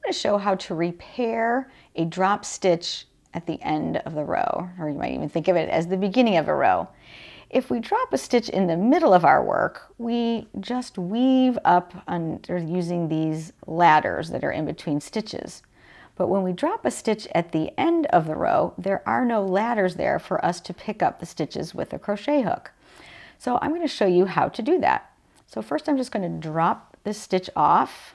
going to show how to repair a drop stitch at the end of the row, or you might even think of it as the beginning of a row. If we drop a stitch in the middle of our work, we just weave up under using these ladders that are in between stitches. But when we drop a stitch at the end of the row, there are no ladders there for us to pick up the stitches with a crochet hook. So I'm going to show you how to do that. So first I'm just going to drop this stitch off.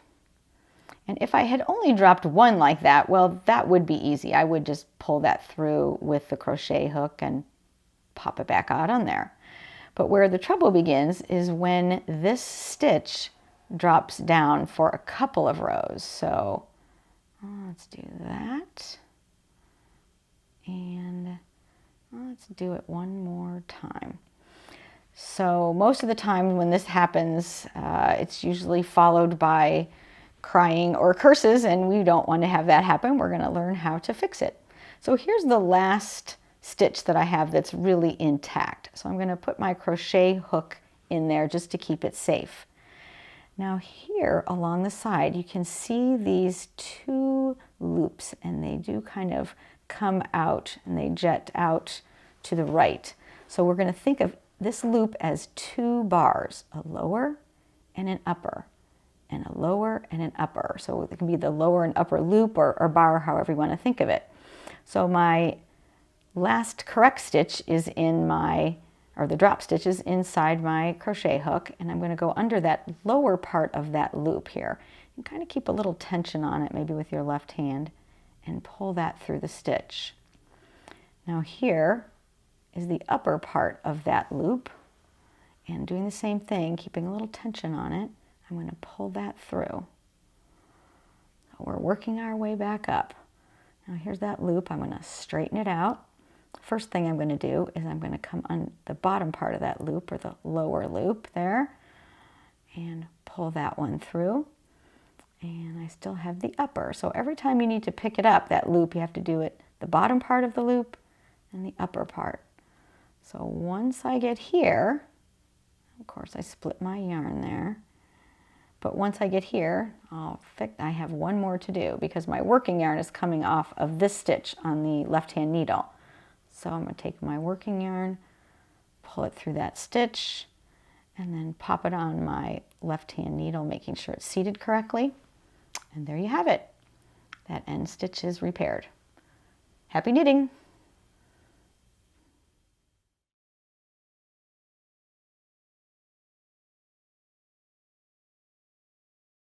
And if I had only dropped one like that, well, that would be easy. I would just pull that through with the crochet hook and pop it back out on there. But where the trouble begins is when this stitch drops down for a couple of rows. So let's do that. And let's do it one more time. So most of the time when this happens, it's usually followed by crying or curses, and we don't want to have that happen. We're going to learn how to fix it. So here's the last stitch that I have that's really intact. So I'm going to put my crochet hook in there just to keep it safe. Now here along the side you can see these two loops, and they do kind of come out and they jet out to the right. So we're going to think of this loop as two bars, a lower and an upper, and a lower and an upper. So it can be the lower and upper loop or bar, however you want to think of it. So my last correct stitch is in my, or the drop stitch is inside my crochet hook, and I'm going to go under that lower part of that loop here and kind of keep a little tension on it, maybe with your left hand, and pull that through the stitch. Now here is the upper part of that loop, and doing the same thing, keeping a little tension on it, I'm going to pull that through. So we're working our way back up. Now here's that loop. I'm going to straighten it out. First thing I'm going to do is I'm going to come on the bottom part of that loop, or the lower loop there, and pull that one through. And I still have the upper. So every time you need to pick it up, that loop, you have to do it the bottom part of the loop and the upper part. So once I get here, of course I split my yarn there, but once I get here, I have one more to do because my working yarn is coming off of this stitch on the left-hand needle. So I'm going to take my working yarn, pull it through that stitch, and then pop it on my left-hand needle, making sure it's seated correctly. And there you have it. That end stitch is repaired. Happy knitting!